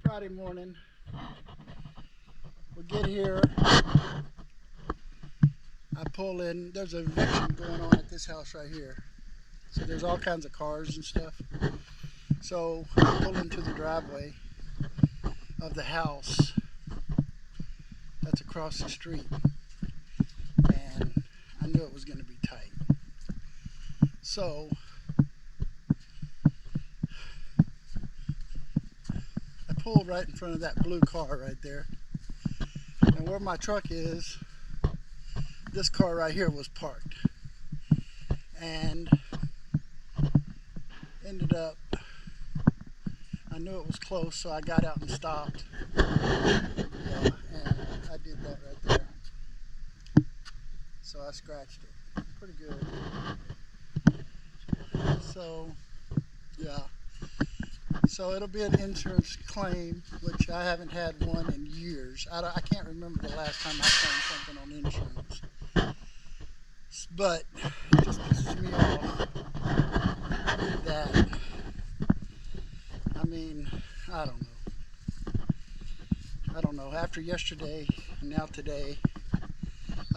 Friday morning. We get here. I pull in. There's an eviction going on at this house right here. So there's all kinds of cars and stuff. So I pull into the driveway of the house that's across the street. And I knew it was going to be tight. So I pulled right in front of that blue car right there. And where my truck is, this car right here was parked. And ended up, I knew it was close, so I got out and stopped. Yeah, and I did that right there. So I scratched it. Pretty good. So, yeah. So it'll be an insurance claim, which I haven't had one in years. I can't remember the last time I found something on insurance. But it just pisses me off that, I mean, I don't know. After yesterday and now today,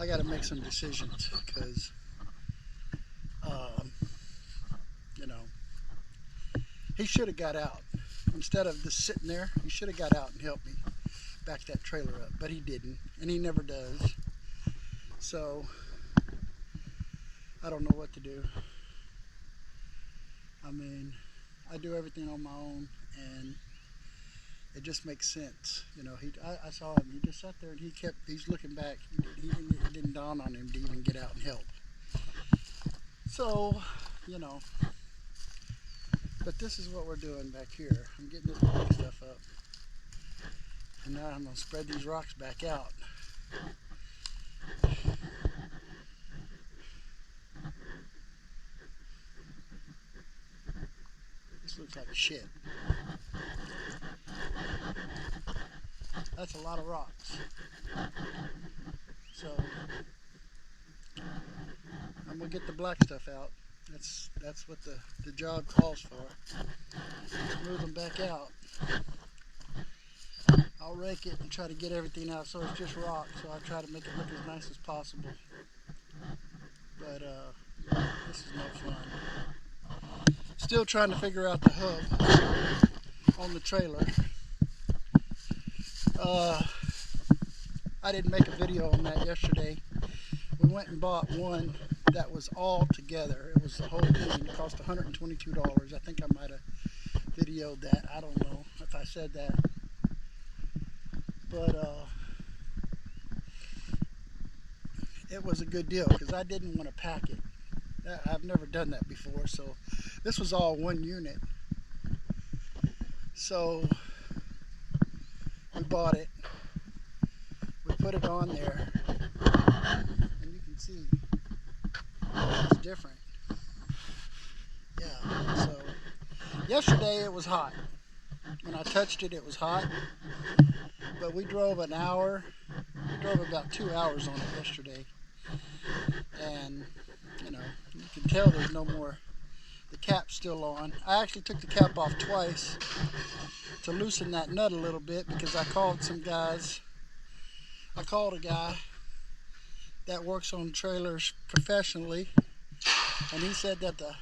I got to make some decisions because, you know, he should have got out. Instead of just sitting there, he should have got out and helped me back that trailer up. But he didn't, and he never does. So I don't know what to do. I mean, I do everything on my own, and it just makes sense. You know, I saw him. He just sat there and he's looking back. It didn't dawn on him to even get out and help. So, you know, but this is what we're doing back here. I'm getting this big stuff up, and now I'm gonna spread these rocks back out. This looks like shit. That's a lot of rocks. So I'm gonna get the black stuff out. That's what the job calls for. Smooth them back out. I'll rake it and try to get everything out so it's just rock. So I try to make it look as nice as possible. But this is no fun. Still trying to figure out the hub on the trailer. I didn't make a video on that yesterday. We went and bought one that was all together. It was the whole thing. It cost $122. I think I might have videoed that. I don't know if I said that. But it was a good deal because I didn't want to pack it. I've never done that before. So this was all one unit. So we bought it. We put it on there. And you can see it's different. Yeah, so yesterday it was hot. When I touched it, it was hot. But we drove an hour. We drove about 2 hours on it yesterday. And, you know, you can tell there's no more. The cap's still on. I actually took the cap off twice to loosen that nut a little bit because I called some guys. I called a guy that works on trailers professionally, and he said that the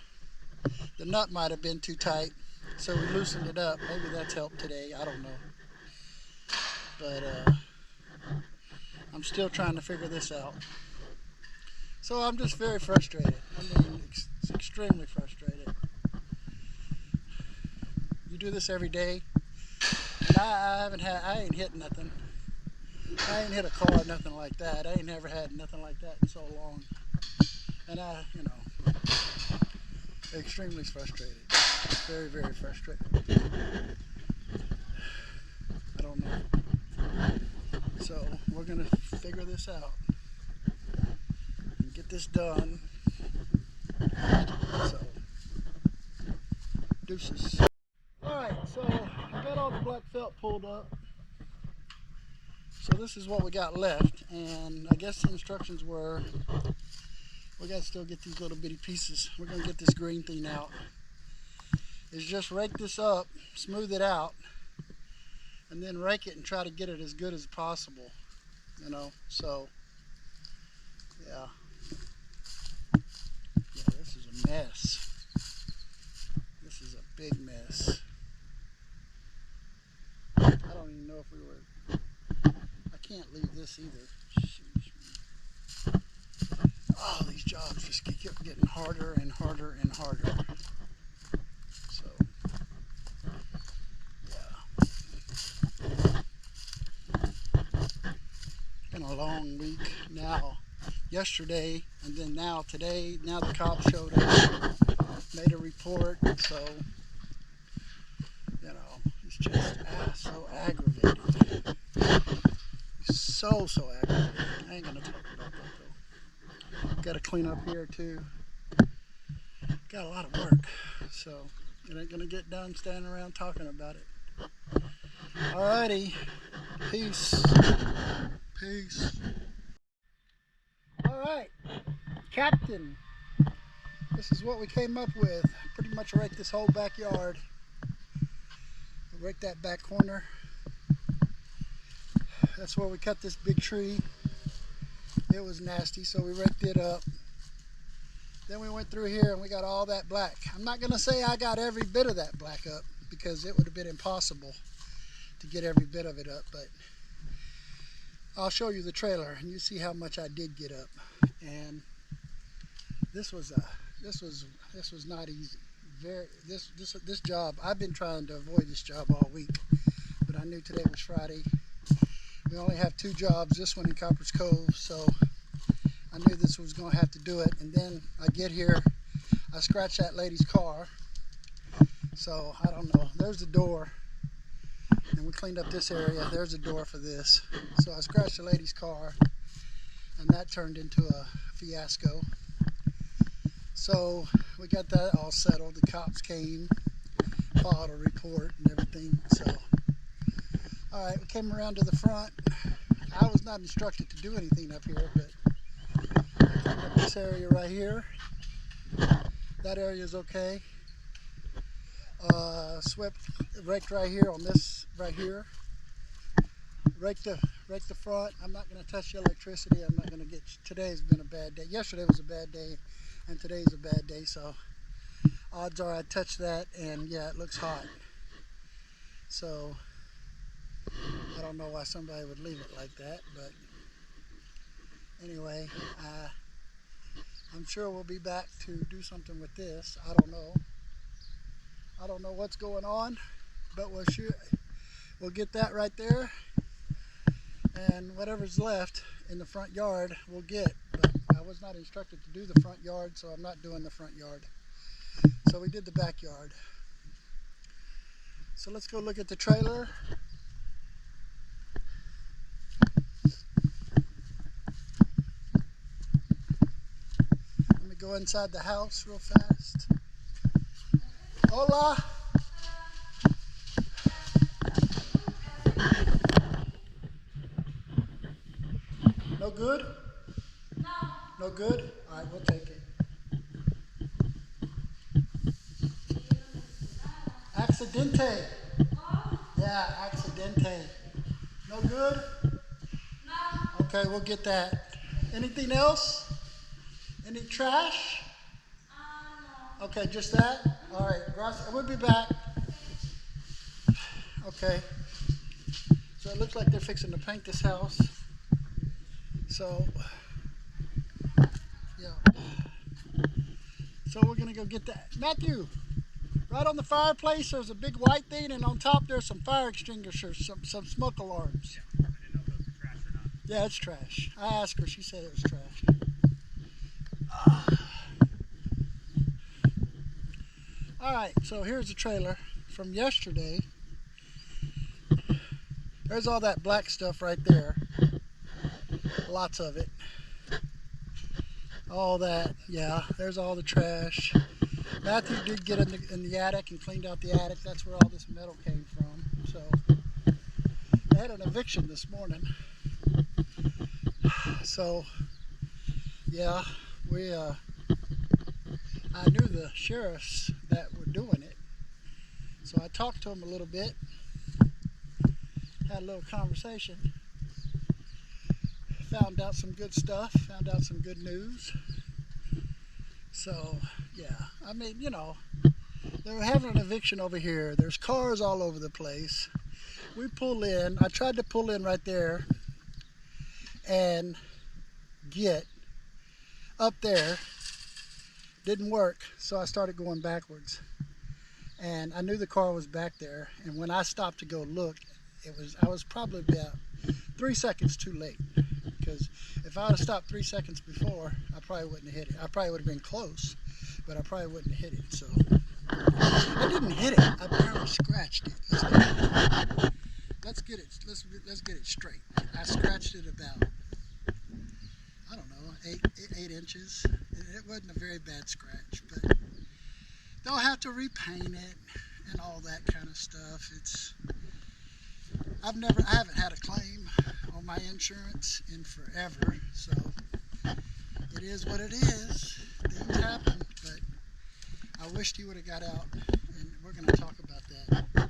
nut might have been too tight, so we loosened it up. Maybe that's helped today. I don't know. But I'm still trying to figure this out. So I'm just very frustrated. I mean, extremely frustrated. You do this every day, and I ain't hit nothing. I ain't hit a car, nothing like that. I ain't never had nothing like that in so long. And you know, extremely frustrated. Very, very frustrated. I don't know. So we're gonna figure this out and get this done. So, deuces. Alright, so I got all the black felt pulled up. So this is what we got left, and I guess the instructions were we got to still get these little bitty pieces. We're going to get this green thing out. Is just rake this up, smooth it out, and then rake it and try to get it as good as possible, you know. So yeah, this is a mess. This is a big mess. I don't even know if we were, I can't leave this either. Sheesh. Oh, these jobs just keep getting harder and harder and harder. So yeah, it's been a long week now. Yesterday and then now today, now the cops showed up, made a report, so you know, it's just so aggravating. So aggravating. I ain't gonna talk about that though. Gotta clean up here too. Got a lot of work, so it ain't gonna get done standing around talking about it. Alrighty, peace. Peace. Alright, Captain. This is what we came up with. Pretty much raked this whole backyard. Raked that back corner. That's where we cut this big tree. It was nasty, so we raked it up. Then we went through here and we got all that black. I'm not gonna say I got every bit of that black up because it would have been impossible to get every bit of it up, but I'll show you the trailer and you see how much I did get up. And this was not easy. This job, I've been trying to avoid this job all week, but I knew today was Friday. We only have 2 jobs, this one in Copper's Cove, so I knew this was going to have to do it. And then I get here, I scratch that lady's car, so I don't know. There's the door, and we cleaned up this area. There's a door for this. So I scratched the lady's car, and that turned into a fiasco. So we got that all settled. The cops came, filed a report and everything. So, all right, we came around to the front. I was not instructed to do anything up here, but I cleaned up this area right here. That area is okay. Swept, raked right here on this right here. Raked the front. I'm not going to touch the electricity. I'm not going to get. Today's been a bad day. Yesterday was a bad day, and today's a bad day. So odds are I touched that, and yeah, it looks hot. So I don't know why somebody would leave it like that, but anyway, I'm sure we'll be back to do something with this. I don't know. I don't know what's going on, but we'll get that right there, and whatever's left in the front yard we'll get. But I was not instructed to do the front yard, so I'm not doing the front yard. So we did the backyard. So let's go look at the trailer. Let me go inside the house real fast. Hola! No good? No. No good? All right, we'll take it. Accidente. Yeah, accidente. No good? No. Okay, we'll get that. Anything else? Any trash? No. Okay, just that? All right, we'll be back. Okay. So it looks like they're fixing to paint this house. So, yeah. So we're going to go get that. Matthew, right on the fireplace, there's a big white thing, and on top there's some fire extinguishers, some smoke alarms. Yeah, I didn't know if it was trash or not. Yeah, it's trash. I asked her, she said it was trash. All right, so here's the trailer from yesterday. There's all that black stuff right there. Lots of it. All that, yeah, there's all the trash. Matthew did get in the attic and cleaned out the attic. That's where all this metal came from. So they had an eviction this morning. So yeah, I knew the sheriffs that were doing it. So I talked to them a little bit. had a little conversation, found out some good stuff, found out some good news. So yeah, I mean, you know, they're having an eviction over here. There's cars all over the place. We pull in. I tried to pull in right there and get up there. Didn't work, so I started going backwards. And I knew the car was back there. And when I stopped to go look, I was probably about 3 seconds too late. Because if I would have stopped 3 seconds before, I probably wouldn't have hit it. I probably would have been close, but I probably wouldn't have hit it. So I didn't hit it. I barely scratched it. Let's get it. Let's get it straight. I scratched it about, I don't know, eight inches. It wasn't a very bad scratch, but they'll have to repaint it and all that kind of stuff. I haven't had a claim on my insurance in forever, so it is what it is. Things happen, but I wished he would have got out, and we're going to talk about that.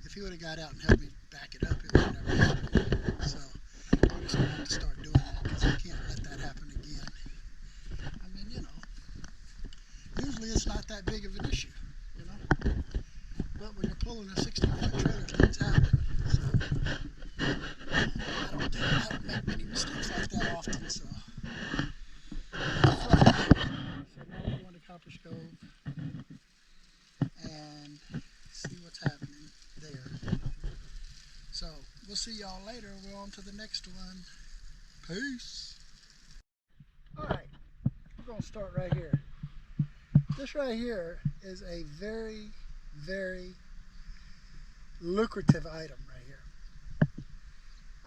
If he would have got out and helped me back it up, it would have never happened. So we're just going to have to start doing that, because we can't let that happen again. I mean, you know, usually it's not that big of an issue, you know, but when you're pulling a 16-foot trailer, things happen. So I don't make many mistakes like that often. So now we're going to Copper Cove and see what's happening there. So we'll see y'all later. We're on to the next one. Peace. All right, we're going to start right here. This right here is a very, very lucrative item right here.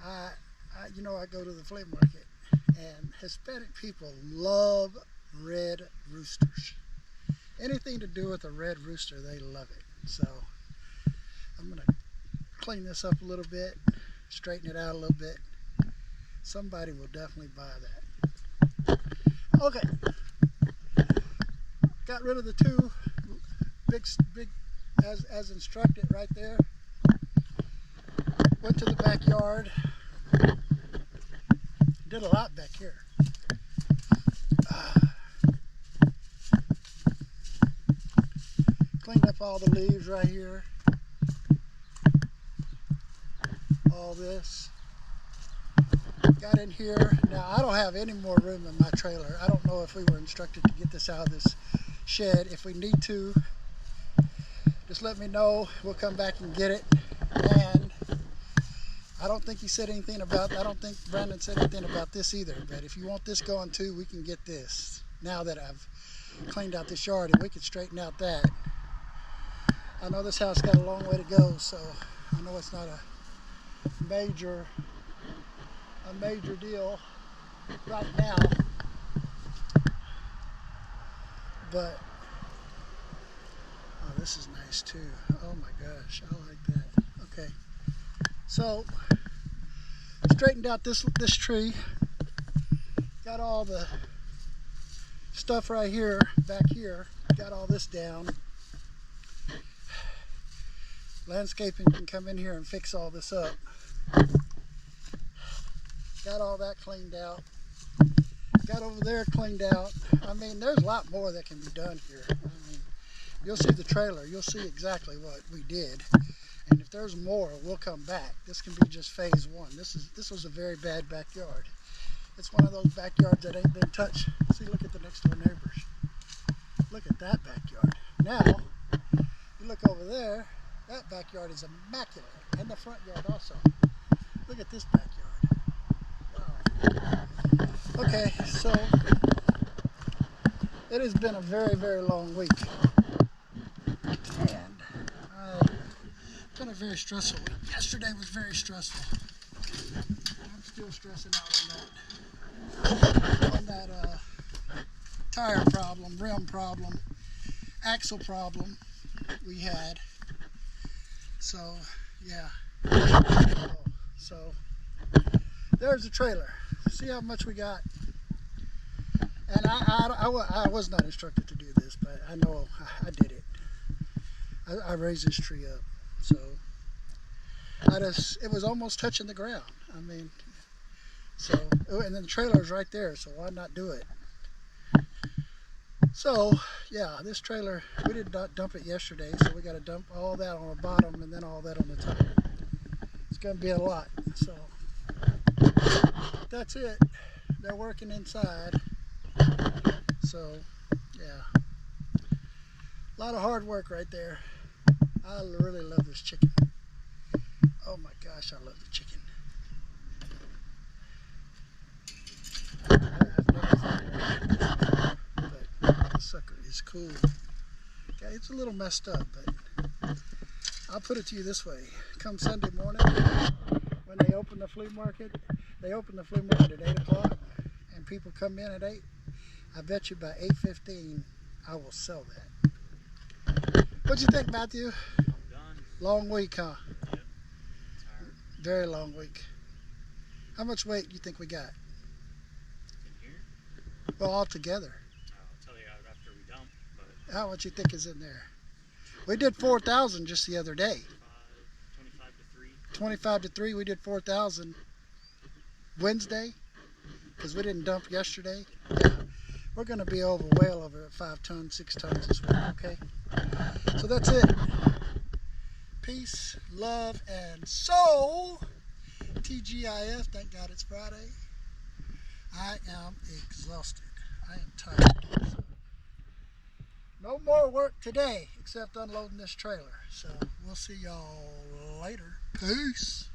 I go to the flea market, and Hispanic people love red roosters. Anything to do with a red rooster, they love it. So I'm going to clean this up a little bit, straighten it out a little bit. Somebody will definitely buy that. Okay. Got rid of the two big as instructed right there. Went to the backyard. Did a lot back here. Cleaned up all the leaves right here. All this. Got in here. Now I don't have any more room in my trailer. I don't know if we were instructed to get this out of this shed. If we need to, just let me know. We'll come back and get it. And I don't think he said anything about, I don't think Brandon said anything about this either, but if you want this going too, we can get this. Now that I've cleaned out this yard, and we can straighten out that. I know this house got a long way to go, so I know it's not a major deal right now, but oh, this is nice too. Oh my gosh, I like that. Okay. So, straightened out this tree. Got all the stuff right here, back here. Got all this down. Landscaping can come in here and fix all this up. Got all that cleaned out. Got over there cleaned out. I mean, there's a lot more that can be done here. I mean, you'll see the trailer. You'll see exactly what we did. And if there's more, we'll come back. This can be just phase one. This was a very bad backyard. It's one of those backyards that ain't been touched. See, look at the next door neighbors. Look at that backyard. Now, you look over there, that backyard is immaculate. And the front yard also. Look at this backyard. Wow. Okay, so it has been a very, very long week. And been a very stressful week. Yesterday was very stressful. I'm still stressing out on that tire problem, rim problem, axle problem we had. So yeah. So there's the trailer. See how much we got. And I was not instructed to do this, but I know I did it. I raised this tree up. So I but it was almost touching the ground. I mean, so, and then the trailer's right there, so why not do it? So, yeah, this trailer, we did not dump it yesterday, so we got to dump all that on the bottom and then all that on the top. It's going to be a lot. So, that's it. They're working inside. So, yeah, a lot of hard work right there. I really love this chicken. Oh my gosh, I love the chicken. I've never thought of it, but this sucker is cool. Okay, it's a little messed up, but I'll put it to you this way. Come Sunday morning, when they open the flea market, they open the flea market at 8 o'clock, and people come in at 8. I bet you by 8:15, I will sell that. What'd you think, Matthew? I'm done. Long week, huh? Yep. Tired. Very long week. How much weight do you think we got? In here? Well, all together. I'll tell you after we dump, but How much you think is in there? We did 4,000 just the other day. 25 to 3. 25 to 3, we did 4,000 Wednesday, because we didn't dump yesterday. Yeah. We're going to be well over 5 tons, 6 tons this week, okay? So that's it. Peace, love, and soul. TGIF, thank God it's Friday. I am exhausted. I am tired. So, no more work today except unloading this trailer. So we'll see y'all later. Peace.